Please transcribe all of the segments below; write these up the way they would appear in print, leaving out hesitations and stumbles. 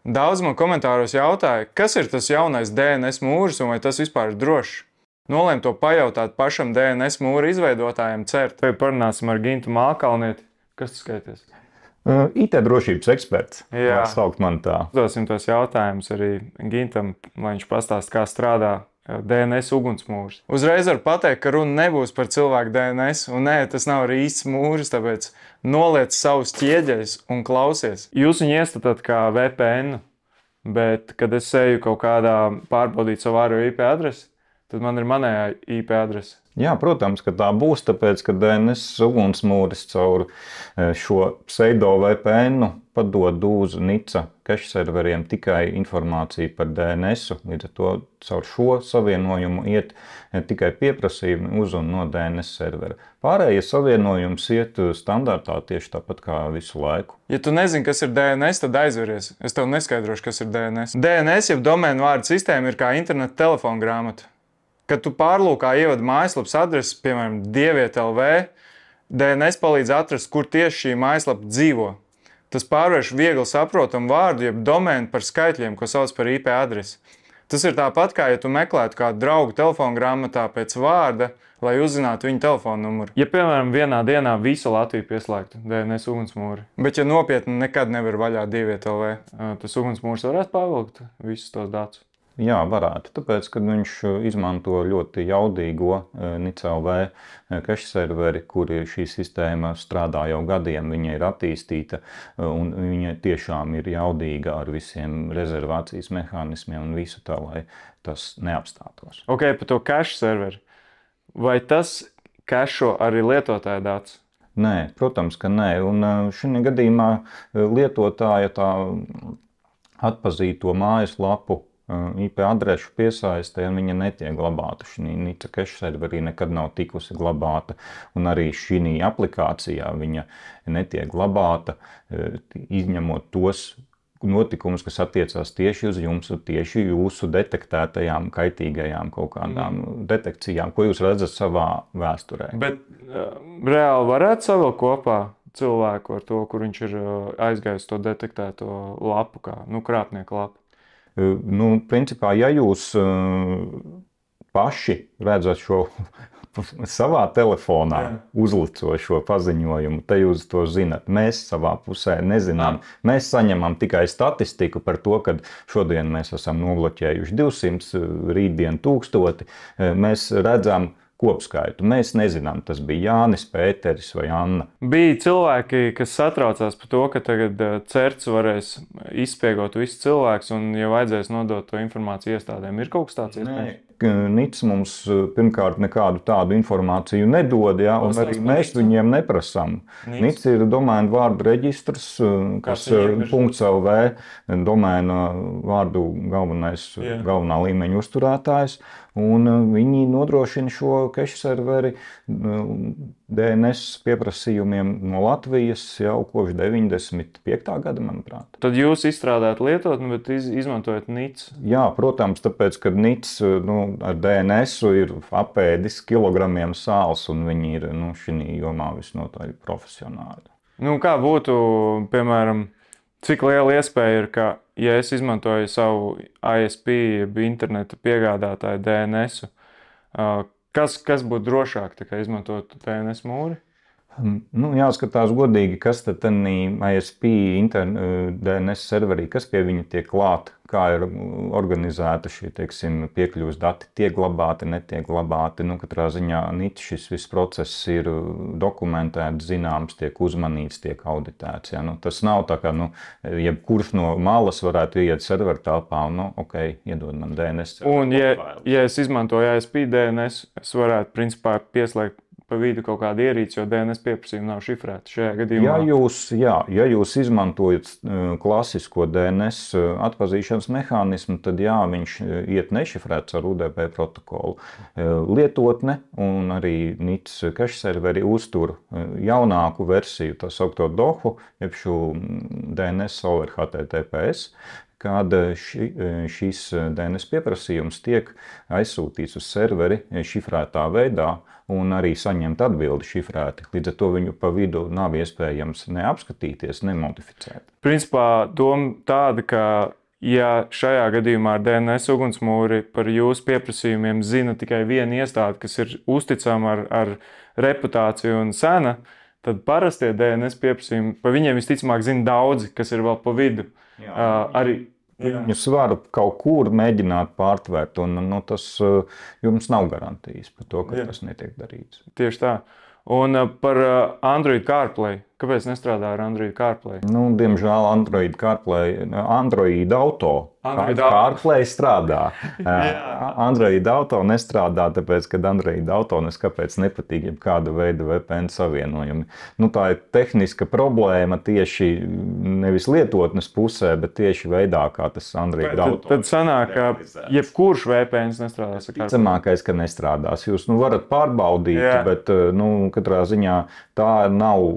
Daudz man komentāros jautāja, kas ir tas jaunais DNS mūris un vai tas vispār ir drošs. Nolēmu to pajautāt pašam DNS mūra izveidotājiem CERT. Tagad parunāsim ar Gintu Mākalnieti. Kas tu skaities? IT drošības eksperts. Jā. Saukt man tā. Dosim tos jautājumus arī Gintam, lai viņš pastāst, kā strādā DNS ugunsmūrs. Uzreiz var pateikt, ka runa nebūs par cilvēku DNS, un nē, tas nav arī īsts mūris, tāpēc noliec savus ķieģeļus un klausies. Jūs viņu iestatāt kā VPN, bet, kad es eju kaut kādā pārbaudīt savu ārējo IP adresi, tad man ir manējā IP adrese. Jā, protams, ka tā būs, tāpēc, ka DNS ugunsmūris caur šo pseido VPN padod uz NICA cache serveriem tikai informāciju par DNS. Līdz ar to caur šo savienojumu iet tikai pieprasījumi uz un no DNS servera. Pārējie savienojums iet standartā tieši tāpat kā visu laiku. Ja tu nezini, kas ir DNS, tad aizveries. Es tev neskaidrošu, kas ir DNS. DNS, jeb domēnu vārdu sistēma, ir kā interneta telefona grāmata. Kad tu pārlūkā ievadi mājaslapas adresi, piemēram, dieviet.lv, DNS palīdz atrast, kur tieši šī mājaslapa dzīvo. Tas pārvērš viegli saprotamu vārdu, jeb domēnu par skaitļiem, ko sauc par IP adresi. Tas ir tāpat, kā ja tu meklētu kādu draugu telefona grāmatā pēc vārda, lai uzzinātu viņa telefona numuru. Ja, piemēram, vienā dienā visu Latviju pieslēgtu DNS ugunsmūri, bet ja nopietni nekad nevar vaļā dieviet.lv, tas ugunsmūrs varētu pavilkt visus tos datus. Jā, varētu, tāpēc, ka viņš izmanto ļoti jaudīgo NICA.lv cache serveri, kuri šī sistēma strādā jau gadiem, viņa ir attīstīta un viņa tiešām ir jaudīga ar visiem rezervācijas mehānismiem un visu tā, lai tas neapstātos. Ok, par to cache serveri. Vai tas cache arī lietotāja datus? Nē, protams, ka nē. Un šajā gadījumā lietotāja tā atpazīto mājaslapu IP adrešu piesaistē, un viņa netiek glabāta. Šī NICA cache serverī nekad nav tikusi glabāta, un arī šī aplikācijā viņa netiek glabāta, izņemot tos notikumus, kas attiecās tieši uz jums, tieši jūsu detektētajām kaitīgajām kaut kādām detekcijām, ko jūs redzat savā vēsturē. Bet reāli varētu savilkt kopā cilvēku ar to, kur viņš ir aizgājis to detektēto lapu, kā krāpnieku lapu? Principā, ja jūs paši redzat šo savā telefonā uzlicot šo paziņojumu, te jūs to zinat. Mēs savā pusē nezinām. Mēs saņemam tikai statistiku par to, ka šodien mēs esam nobloķējuši 200, rītdien 1000. Mēs redzam kopskaitu. Mēs nezinām, tas bija Jānis, Pēteris vai Anna. Bija cilvēki, kas satraucās par to, ka tagad CERTs varēs izspiegot visus cilvēkus un jau vajadzēs nodot to informāciju iestādēm. Ir kaut kas tāds iespējams? NICS mums pirmkārt nekādu tādu informāciju nedod, ja, un arī mēs viņiem neprasām. NICS ir domēnu vārdu reģistrs, kas .lv, domēnu vārdu galvenā līmeņa uzturētājs, un viņi nodrošina šo cache serveri DNS pieprasījumiem no Latvijas jau kopš 95. gada, manuprāt. Tad jūs izstrādājat lietotni, bet izmantojat NICS? Jā, protams, tāpēc, ka NICS ar DNS-u ir apēdis kilogramiem sāls, un viņi ir šī jomā visnotaļ profesionāli. Kā būtu, piemēram, cik liela iespēja ir, ka, ja es izmantoju savu ISP, interneta piegādātāju DNS-u, kas būtu drošāk, izmantot DNS mūri? Jāskatās godīgi, kas tad ISP DNS serverī, kas pie viņa tiek klāt, kā ir organizēta šī, piekļuves dati, tiek glabāti, netiek glabāti. Katrā ziņā NICS šis viss process ir dokumentēts, zināms, tiek uzmanīts, tiek auditēts. Ja? Tas nav tā kā, jebkurš no malas varētu iet serveru telpā un, iedod man DNS. Un, ja es izmantoju ISP DNS, es varētu, principā, pieslēgt pa vidu kaut kādu ierīci, jo DNS pieprasījumi nav šifrēti šajā gadījumā. Ja jūs izmantojat klasisko DNS atpazīšanas mehānismu, tad viņš iet nešifrēts ar UDP protokolu. Lietotne un arī NICS cache serveri uztur jaunāku versiju, tā saukto DOHU, jeb šo DNS over HTTPS, kad šis DNS pieprasījums tiek aizsūtīts uz serveri šifrētā veidā un arī saņemt atbildi šifrēti. Līdz ar to viņu pa vidu nav iespējams neapskatīties, nemodificēt. Principā doma tāda, ka ja šajā gadījumā ar DNS ugunsmūri par jūsu pieprasījumiem zina tikai viena iestāde, kas ir uzticama ar reputāciju un sena, tad parastie DNS pieprasījumi, par viņiem visticamāk zina daudzi, kas ir vēl pa vidu. Arī Viņus var kaut kur mēģināt pārtvērt, un tas jums nav garantijas par to, ka tas netiek darīts. Tieši tā. Un par Android CarPlay. Kāpēc nestrādā ar Android CarPlay? Diemžēl Android Auto CarPlay strādā. Android Auto nestrādā, tāpēc, ka Android Auto neskapēc nepatīk jebkāda veida VPN savienojumi. Tā ir tehniska problēma tieši nevis lietotnes pusē, bet tieši veidā, kā tas Android Auto. Tad sanāk, ka jebkurš VPNs nestrādās ar CarPlay. Ticamākais, ka nestrādās. Jūs varat pārbaudīt, bet katrā ziņā tā nav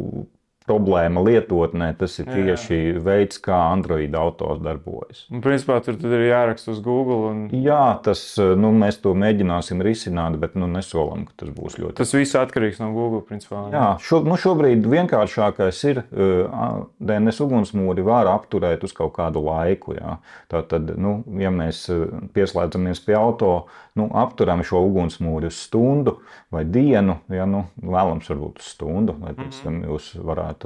problēma lietotnē, tas ir tieši veids, kā Android autos darbojas. Un, principā, tur tad ir jāraksta uz Google. Jā, mēs to mēģināsim risināt, bet nesolam, ka tas būs ļoti. Tas viss atkarīgs no Google, principā. Jā, šobrīd vienkāršākais ir DNS ugunsmūri var apturēt uz kaut kādu laiku. Jā. Tātad, ja mēs pieslēdzamies pie auto, apturam šo ugunsmūri uz stundu vai dienu, ja, vēlams varbūt uz stundu, lai pēc tam jūs varētu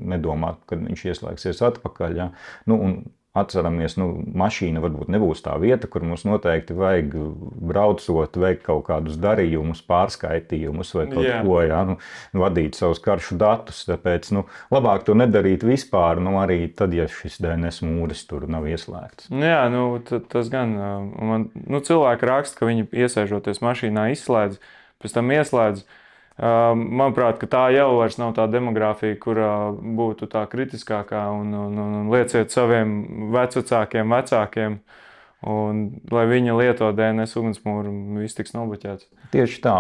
nedomāt, kad viņš ieslēgsies atpakaļ. Ja. Un atceramies, mašīna varbūt nebūs tā vieta, kur mums noteikti vajag braucot, veikt kaut kādus darījumus, pārskaitījumus vai kaut ko, ja, vadīt savus karšu datus. Tāpēc labāk to nedarīt vispār, arī tad, ja šis DNS mūris tur nav ieslēgts. Jā, tas gan. Cilvēki raksta, ka viņi iesēžoties mašīnā izslēdz, pēc tam ieslēdz. Manuprāt, ka tā jau vairs nav tā demogrāfija, kurā būtu tā kritiskākā un lieciet saviem vecākiem, un lai viņi lieto DNS ugunsmūru, viss tiks nobloķēts. Tieši tā.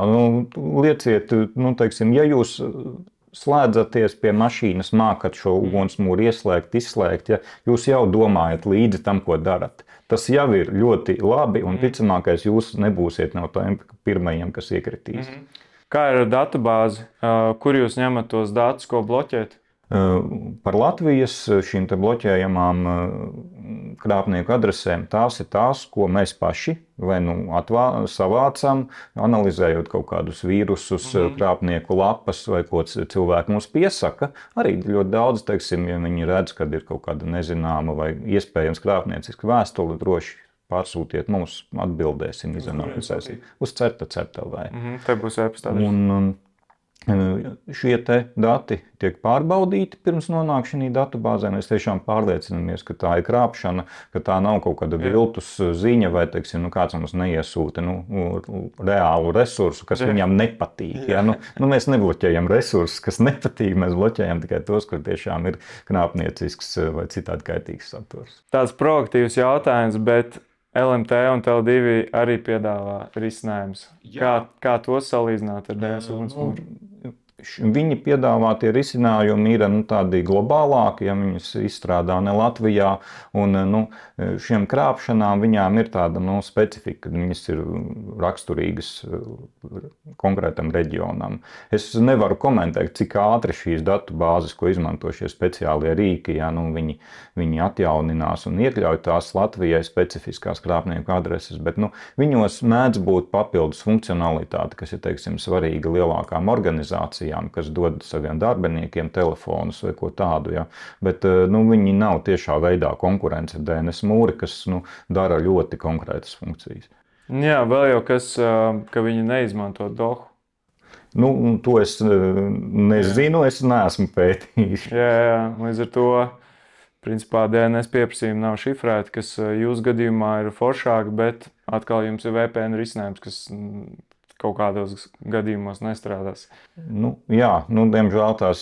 Lieciet, teiksim, ja jūs slēdzaties pie mašīnas, mākat šo ugunsmūru ieslēgt, izslēgt, ja jūs jau domājat līdzi tam, ko darat. Tas jau ir ļoti labi, un ticamākais jūs nebūsiet no tiem pirmajiem, kas iekritīs. Kā ir ar datubāzi? Kur jūs ņemat tos datus, ko bloķēt? Par Latvijas šīm te bloķējamām krāpnieku adresēm tās ir tās, ko mēs paši vai savācam, analizējot kaut kādus vīrusus, krāpnieku lapas vai ko cilvēki mums piesaka. Arī ļoti daudz, teiksim, ja viņi redz, kad ir kaut kāda nezināma vai iespējams krāpnieciska vēstule, droši pārsūtiet mums, atbildēsim, izanalizēsim uz CERTA.CERTA.LV. Te būs e-pastā. Un šie te dati tiek pārbaudīti pirms nonāk šī datubāzē. Mēs tiešām pārliecinamies, ka tā ir krāpšana, ka tā nav kaut kāda viltus ziņa vai, teiksim, kāds mums neiesūta reālu resursu, kas viņam nepatīk. Ja? Mēs nebloķējam resursus, kas nepatīk, mēs bloķējam tikai tos, kur tiešām ir krāpniecisks vai citādi kaitīgs saturs. Tāds proaktīvs jautājums, bet LMT un Tele2 arī piedāvā risinājumus. Kā tos salīdzināt ar DNS ugunsmūru? Viņi piedāvātie risinājumi ir tādi globālāki, ja viņus izstrādā ne Latvijā. Un, šiem krāpšanām viņām ir tāda specifika, ka viņas ir raksturīgas konkrētam reģionam. Es nevaru komentēt, cik ātri šīs datubāzes, ko izmanto šie speciālie rīki, ja, viņi atjauninās un iekļauj tās Latvijai specifiskās krāpnieku adreses, bet viņos mēdz būt papildus funkcionalitāte, kas ir, teiksim, svarīga lielākām organizācijām, kas dod saviem darbiniekiem telefonus vai ko tādu. Ja. Bet viņi nav tiešā veidā konkurence ar DNS mūri, kas dara ļoti konkrētas funkcijas. Jā, vēl jau kas, ka viņi neizmanto DOH. To es nezinu, es neesmu pētījis. Jā, līdz ar to principā DNS pieprasījumi nav šifrēti, kas jūsu gadījumā ir foršāki, bet atkal jums ir VPN risinājums, kas kaut kādos gadījumos nestrādās. Diemžēl tās,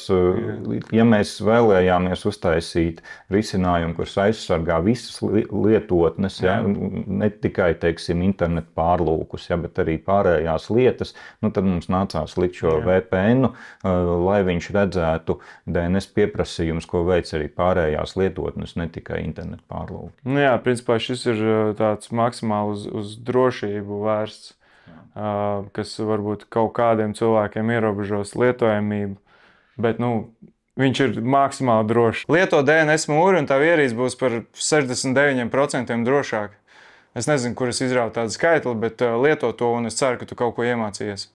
ja mēs vēlējāmies uztaisīt risinājumu, kurš aizsargā visas lietotnes, ne tikai, teiksim, internetu pārlūkus, bet arī pārējās lietas, tad mums nācās likt šo VPN, lai viņš redzētu DNS pieprasījumus, ko veic arī pārējās lietotnes, ne tikai internetu pārlūki. Principā šis ir tāds maksimāli uz drošību vērsts, kas varbūt kaut kādiem cilvēkiem ierobežos lietojamību, bet viņš ir maksimāli drošs. Lieto DNS mūri un tā ierīce būs par 69% drošāk. Es nezinu, kur es izrauju tādu skaitli, bet lieto to un es ceru, ka tu kaut ko iemācījies.